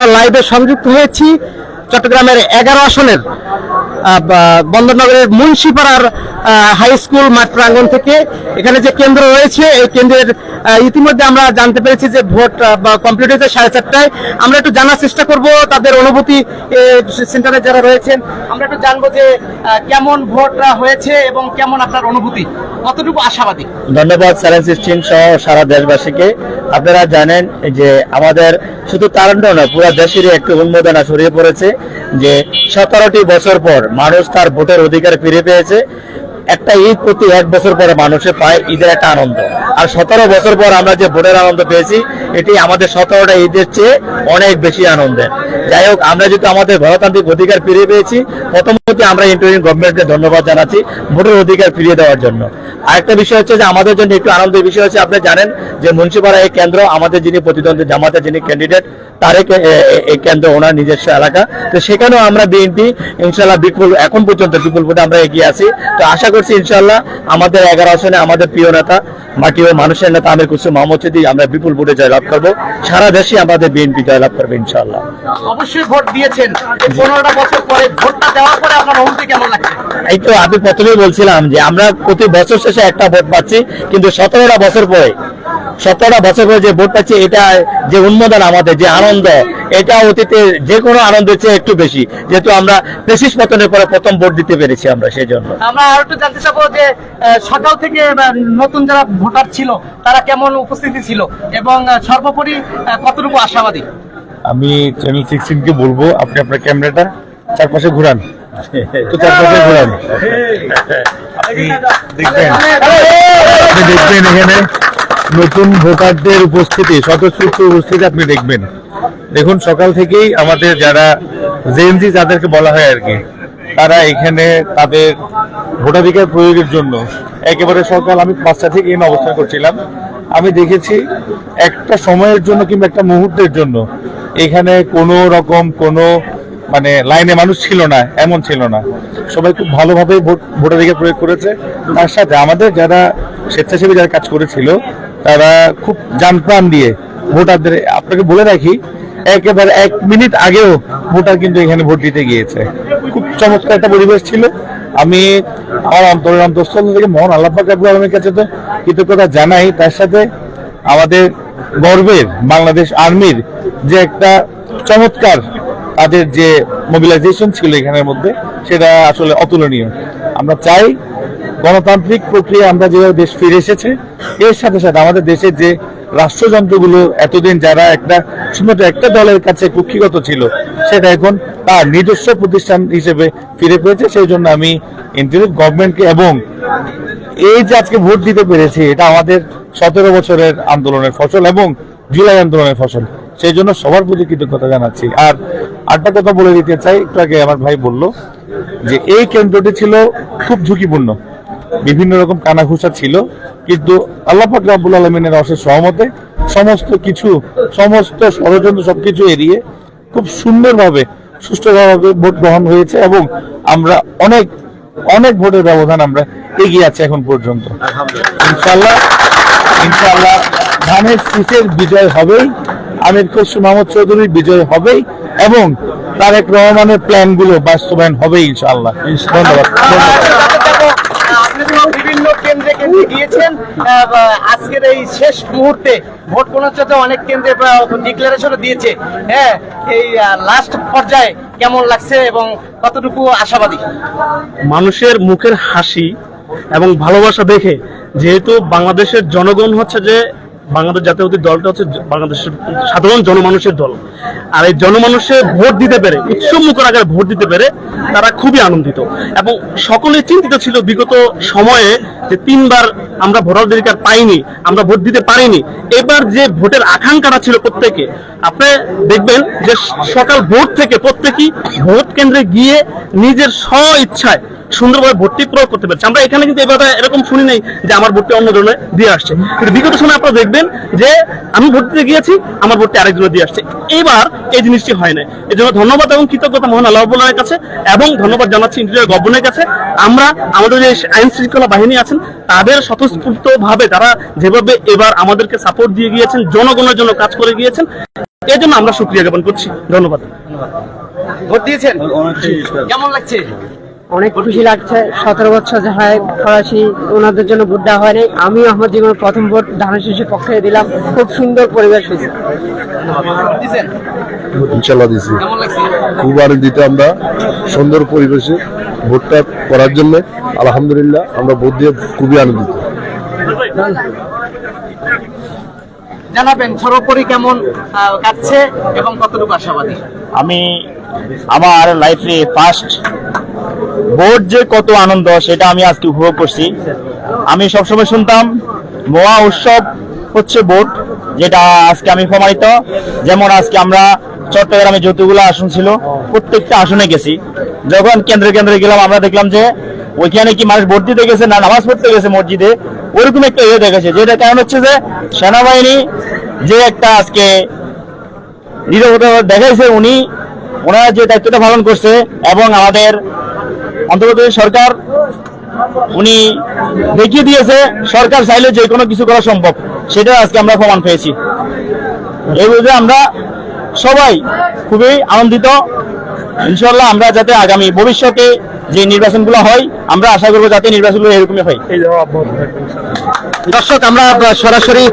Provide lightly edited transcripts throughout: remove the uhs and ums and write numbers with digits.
লাইভে সংযুক্ত হয়েছি চট্টগ্রামের 11 আসনের বন্দরনগরের মুন্সিপাড়ার হাই স্কুল মাঠ প্রাঙ্গণ থেকে। এখানে যে কেন্দ্র রয়েছে এই কেন্দ্রের ইতিমধ্যে আমরা জানতে পেরেছি যে ভোট কমপ্লিট হয়েছে 4:30টায়। আমরা একটু জানার চেষ্টা করব তাদের অনুভূতি, সেন্টারে যারা রয়েছেন আমরা একটু জানবো যে কেমন ভোট হয়েছে এবং কেমন আপনার অনুভূতি, কতটুকু আশাবাদী। ধন্যবাদ চ্যালেঞ্জ সিস্টেম সহ সারা দেশবাসীকে। আপনারা জানেন যে আমাদের শুধু তারণ্য নয়, পুরো দেশেরই একটু উন্মোদনা ছড়িয়ে পড়েছে যে 17টি বছর পর মানুষ তার ভোটের অধিকার ফিরে পেয়েছে। একটা ঈদ প্রতি 1 বছর পরে মানুষে পায় ঈদের একটা আনন্দ, আর 17 বছর পর আমরা যে ভোটের আনন্দ পেয়েছি এটি আমাদের 17টা ঈদের চেয়ে অনেক বেশি আনন্দের। যাই হোক, আমরা যেহেতু আমাদের গণতান্ত্রিক অধিকার ফিরে পেয়েছি, প্রথমত আমরা ইন্টারিম গভর্নমেন্টকে ধন্যবাদ জানাচ্ছি ভোটের অধিকার ফিরিয়ে দেওয়ার জন্য। আরেকটা বিষয় হচ্ছে যে আমাদের জন্য একটু আনন্দের বিষয় হচ্ছে, আপনি জানেন যে মুন্সিপাড়া এই কেন্দ্র আমাদের যিনি প্রতিদ্বন্দ্বী জামাতের যিনি ক্যান্ডিডেট তারেক এই কেন্দ্র ওনার নিজস্ব এলাকা, তো সেখানেও আমরা বিএনপি ইনশাল্লাহ বিপুল, এখন পর্যন্ত বিপুল ভোটে আমরা এগিয়ে আছি। তো আশা করছি ইনশাল্লাহ আমাদের 11 আসনে আমাদের প্রিয় নেতা, মাটি ও মানুষের নেতা আমির কুসুম মোহাম্মদ সিদ্দিক আমরা বিপুল ভোটে জয়লাভ করবো। সারা দেশে আমাদের বিএনপি জয়লাভ করবে ইনশাল্লাহ। অবশ্যই ভোট দিয়েছেন, 15টা বছর পরে ভোটটা দেওয়ার পরে আপনার অনুভূতি কেমন লাগছে? এই তো আমি প্রথমেই বলছিলাম যে আমরা প্রতি বছর শেষে একটা ভোট পাচ্ছি, কিন্তু 17টা বছর পরে যে ভোট পাচ্ছি, এটা যে উন্মোদন, আমাদের যে আনন্দ, এটা অতীতে যে কোনো আনন্দের চেয়ে একটু বেশি, যেহেতু আমরা ফ্যাসিস্ট পতনের পরে প্রথম ভোট দিতে পেরেছি আমরা, সেই জন্য। আমরা আর একটু জানতে চাবো যে সকাল থেকে নতুন যারা ভোটার ছিল তারা কেমন উপস্থিতি ছিল এবং সর্বোপরি কতটুকু আশাবাদী। আমি চ্যানেল 16 কে বলবো, আপনি আপনার ক্যামেরাটা চারপাশে ঘুরান, তো চারপাশে ঘুরান, আপনি দেখবেন এখানে নতুন ভোটারদের উপস্থিতি, স্বতঃস্ফূর্ত উপস্থিতি আপনি দেখবেন। দেখুন, সকাল থেকেই আমাদের যারা জেনজি যাদেরকে বলা হয় আর কি, তারা এখানে তাদের ভোটাধিকার প্রয়োগের জন্য একেবারে সকাল, আমি 5টা থেকে এখানে অবস্থান করছিলাম, আমি দেখেছি একটা সময়ের জন্য কিংবা একটা মুহূর্তের জন্য এখানে কোনো রকম কোনো মানে লাইনে মানুষ ছিল না, এমন ছিল না। সবাই খুব ভালোভাবে ভোটাধিকার প্রয়োগ করেছে। তার সাথে আমাদের যারা স্বেচ্ছাসেবী যারা কাজ করেছিল তারা খুব জানপ্রাণ দিয়ে ভোটারদের, আপনাকে বলে রাখি একেবারে 1 মিনিট আগেও ভোটার কিন্তু এখানে ভোট দিতে গিয়েছে। খুব চমৎকার একটা পরিবেশ ছিল। আমি আমার অন্তরের অন্তঃস্থল থেকে মহান আল্লাহ পাক রব্বুল আলামিনের কাছে তো কৃতজ্ঞতা জানাই। তার সাথে আমাদের গর্বের বাংলাদেশ আর্মির যে একটা চমৎকার তাদের যে মোবিলাইজেশন ছিল এখানের মধ্যে, সেটা আসলে অতুলনীয়। আমরা চাই গণতান্ত্রিক প্রক্রিয়া আমরা যেভাবে দেশ ফিরে এসেছে, এর সাথে সাথে আমাদের দেশের যে রাষ্ট্রযন্ত্রগুলো এতদিন যারা শুধুমাত্র একটা দলের কাছে কুক্ষিগত ছিল, সেটা এখন তার নিজস্ব প্রতিষ্ঠান হিসেবে ফিরে পেয়েছে। সেই জন্য আমি ইন্টারিম গভর্নমেন্টকে, এবং এই যে আজকে ভোট দিতে পেরেছি, এটা আমাদের 17 বছরের আন্দোলনের ফসল এবং জুলাই আন্দোলনের ফসল, সেই জন্য সবার প্রতি কৃতজ্ঞতা জানাচ্ছি। আর আরেকটা কথা বলে দিতে চাই, একটু আগে আমার ভাই বলল যে এই কেন্দ্রটি ছিল খুব ঝুঁকিপূর্ণ, বিভিন্ন রকম কানাঘুষা ছিল, কিন্তু আল্লাহ পাক রব্বুল আলামিনের অশেষ রহমতে সমস্ত ষড়যন্ত্র সবকিছু এড়িয়ে খুব সুন্দরভাবে সুষ্ঠুভাবে ভোট গ্রহণ হয়েছে এবং আমরা অনেক অনেক ভোটের ব্যবধান আমরা এগিয়ে আছি এখন পর্যন্ত। ইনশাআল্লাহ ধানের শীষের বিজয় হবেই, আমির খসরু মাহমুদ চৌধুরীর বিজয় হবেই এবং তারেক রহমানের প্ল্যানগুলো বাস্তবায়ন হবেই ইনশাআল্লাহ। ধন্যবাদ। বিভিন্ন কেন্দ্রে গিয়েছেন, আজকের এই শেষ মুহূর্তে ভোট গণনাতে অনেক কেন্দ্রে ডিক্লারেশন দিয়েছে, হ্যাঁ, এই লাস্ট পর্যায়ে কেমন লাগছে এবং কতটুকু আশাবাদী? মানুষের মুখের হাসি এবং ভালোবাসা দেখে, যেহেতু বাংলাদেশের জনগণ হচ্ছে যে বাংলাদেশ জাতীয়তাবাদী দলটা হচ্ছে বাংলাদেশের সাধারণ জনমানুষের দল, আর এই জনমানুষের ভোট দিতে পেরে, উৎসবমুখর আকারে ভোট দিতে পেরে তারা খুবই আনন্দিত এবং সকলে চিন্তিত ছিল বিগত সময়ে যে 3বার আমরা ভোটাধিকার পাইনি, আমরা ভোট দিতে পারিনি। এবার যে ভোটের আকাঙ্ক্ষাটা ছিল প্রত্যেকে, আপনি দেখবেন যে সকাল ভোট থেকে প্রত্যেকেই ভোট কেন্দ্রে গিয়ে নিজের স্ব ইচ্ছায় সুন্দরভাবে ভোটটি প্রয়োগ করতে পারছে। আমরা এখানে কিন্তু এবার এরকম শুনি নাই যে আমার ভোটটি অন্য জনে দিয়ে আসছে, কিন্তু বিগত সময় আপনারা দেখবেন যে আমি ভোট দিতে গিয়েছি, আমার ভোটটি আরেকজনে দিয়ে আসছে। এবার এই জিনিসটি হয় না, এই জন্য ধন্যবাদ এবং কৃতজ্ঞতা মহান আল্লাহ রাব্বুল আলামিনের কাছে এবং ধন্যবাদ জানাচ্ছি ইন্টারিম গভর্নমেন্টের কাছে। আমরা আমাদের যে আইন শৃঙ্খলা বাহিনী আছেন তাদের স্বতঃস্ফূর্ত ভাবে তারা যেভাবে এবার আমাদেরকে সাপোর্ট দিয়ে গিয়েছেন, জনগণের জন্য কাজ করে গিয়েছেন, এই জন্য আমরা শুকরিয়া জ্ঞাপন করছি। ধন্যবাদ। ভোট দিয়েছেন, কেমন লাগছে? অনেক খুশি লাগছে। 17 বছর যারা ফরাসি ওনাদের জন্য ভোট দেওয়া হয়নি, আমিও আমার জীবনের প্রথম ভোট ধানের শীষের পক্ষে দিলাম। খুব সুন্দর পরিবেশ হয়েছে। ইনশাল্লাহ দিছি, কেমন লাগছে? খুব আনন্দিত আমরা সুন্দর পরিবেশে ভোটটা করার জন্য। আলহামদুলিল্লাহ আমরা ভোট দিয়ে খুবই আনন্দিত। জানাবেন সর্বোপরি কেমন কাটছে এবং কতটুকু আশাবাদী? আমি আমার লাইফে ফার্স্ট ভোট যে কত আনন্দ সেটা আমি আজকে উপভোগ করছি। আমি সবসময় শুনতাম মহা উৎসব হচ্ছে ভোট, যেটা আজকে আমি প্রমাণিত। যেমন আজকে আমরা চট্টগ্রামে যতগুলো আসন ছিল প্রত্যেকটা আসনে গেছি। যখন কেন্দ্রে কেন্দ্রে গেলাম আমরা দেখলাম যে ওইখানে কি মানুষ ভোট দিতে গেছে না নামাজ পড়তে গেছে মসজিদে, ওরকম একটা ইয়ে দেখেছে। যেটা কারণ হচ্ছে যে সেনাবাহিনী যে একটা আজকে নীরবতা দেখাইছে, ওনারা যে দায়িত্বটা পালন করছে, এবং আমাদের অন্তর্বর্তী সরকার উনি দেখিয়ে দিয়েছে সরকার চাইলে যে কোনো কিছু করা সম্ভব, সেটা আজকে আমরা প্রমাণ পেয়েছি। এই বুঝে আমরা সবাই খুবই আনন্দিত। ইনশাল্লাহ আমরা যাতে আগামী ভবিষ্যতে যে নির্বাচনগুলো হয়, আমরা আশা করবো যাতে নির্বাচনগুলো এরকমই হয়। দর্শক, আমরা সরাসরি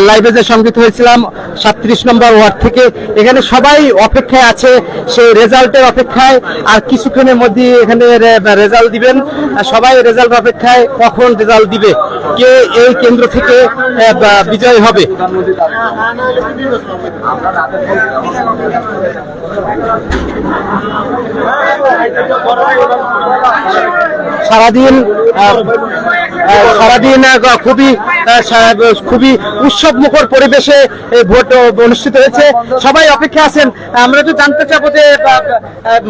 লাইভে যে সংযুক্ত হয়েছিলাম 37 নম্বর ওয়ার্ড থেকে, এখানে সবাই অপেক্ষায় আছে সেই রেজাল্টের অপেক্ষায়। আর কিছুক্ষণের মধ্যে এখানে রেজাল্ট দিবেন, সবাই রেজাল্ট অপেক্ষায় কখন রেজাল্ট দিবে, কে এই কেন্দ্র থেকে বিজয় হবে। সারাদিন খুবই উৎসব মুখর পরিবেশে ভোট অনুষ্ঠিত হয়েছে। সবাই অপেক্ষা আছেন। আমরা তো জানতে চাবো যে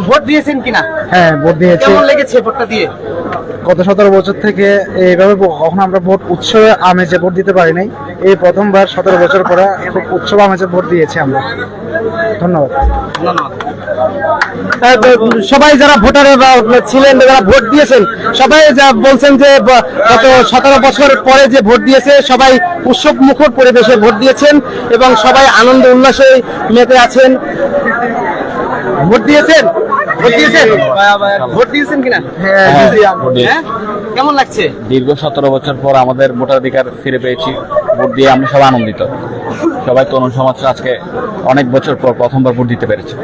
ভোট দিয়েছেন কিনা। হ্যাঁ, ভোট দিয়েছি। কেমন লেগেছে ভোটটা দিয়ে? গত 17 বছর থেকে এইভাবে কখনো আমরা ভোট উৎসবে আমেজে ভোট দিতে পারি নাই। এই প্রথমবার 17 বছর পরে খুব উৎসব আমেজে ভোট দিয়েছি আমরা। ধন্যবাদ। সবাই যারা ভোটার ছিলেন, যারা ভোট দিয়েছেন, সবাই যা বলছেন যে গত 17 বছর পরে যে ভোট দিয়েছে, সবাই উৎসব মুখর পরিবেশে ভোট দিয়েছেন এবং সবাই আনন্দ উল্লাসে মেতে আছেন। ভোট দিয়েছেন ভোট দিয়েছেন কিনা? হ্যাঁ, কেমন লাগছে? দীর্ঘ 17 বছর পর আমাদের ভোটাধিকার ফিরে পেয়েছি। ভোট দিয়ে আমরা সবাই আনন্দিত। সবাই তরুণ সমাজ আজকে অনেক বছর পর প্রথমবার ভোট দিতে পেরেছে,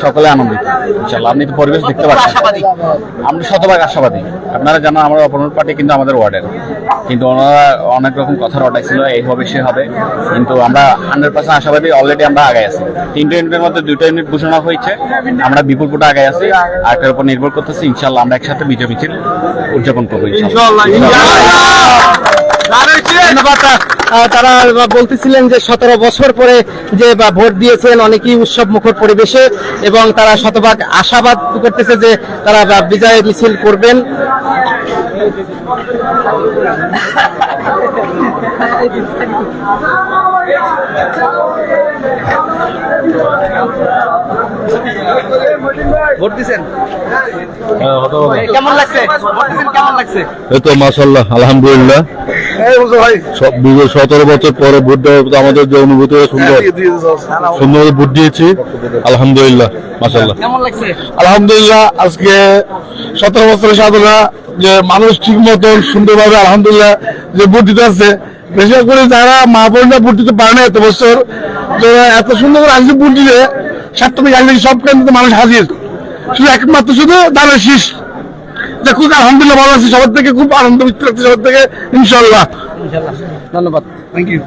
সকলে আনন্দিত। ইনশাআল্লাহ আপনি তো পরিবেশ দেখতে পাচ্ছেন, আমরা শতভাগ আশাবাদী। আপনারা জানেন আমরা অপরাধ পার্টি কিন্তু আমাদের ওয়ার্ডের, কিন্তু ওনারা অনেক রকম কথা রটাইছিল এই হবে সে হবে, কিন্তু আমরা 100% আশাবাদী। অলরেডি আমরা আগে আছি, 3টা ইউনিটের মধ্যে 2টা ইউনিট ঘোষণা হয়েছে, আমরা বিপুল ভোটে আগে আছি। আর এটার উপর নির্ভর করতেছি ইনশাআল্লাহ আমরা একসাথে বিজয় মিছিল উদযাপন করবো ইনশাআল্লাহ। ধন্যবাদ। তারা বলতেছিলেন যে 17 বছর পরে যে ভোট দিয়েছেন অনেকেই উৎসব মুখর পরিবেশে, এবং তারা শতভাগ আশাবাদ করতেছে যে তারা বিজয় মিছিল করবেন। ভোট দিয়েছেন, কেমন লাগছে? কেমন লাগছে? এই তো মাশাআল্লাহ, আলহামদুলিল্লাহ। 17 বছর পরে ভোট দেওয়া আমাদের যে অনুভূতি সুন্দর ভোট দিয়েছি, আলহামদুলিল্লাহ মাশাআল্লাহ। কেমন লাগছে? আলহামদুলিল্লাহ, আজকে 17 বছরের সাধনা যে মানুষ ঠিক মতন সুন্দরভাবে আলহামদুলিল্লাহ যে ভোট দিতে আসছে। বিশেষ করে যারা মা বোনরা ভোট দিতে পারে না এত বছর, এত সুন্দর করে আসছে ভোট দিতে, 7 থেকে সব কেন্দ্রে মানুষ হাজির, শুধু একমাত্র শুধু ধানের শীষ। খুব আলহামদুলিল্লাহ ভালো আছি, সবার থেকে খুব আনন্দ লাগছে, সবার থেকে ইনশাআল্লাহ। ধন্যবাদ, থ্যাংক ইউ।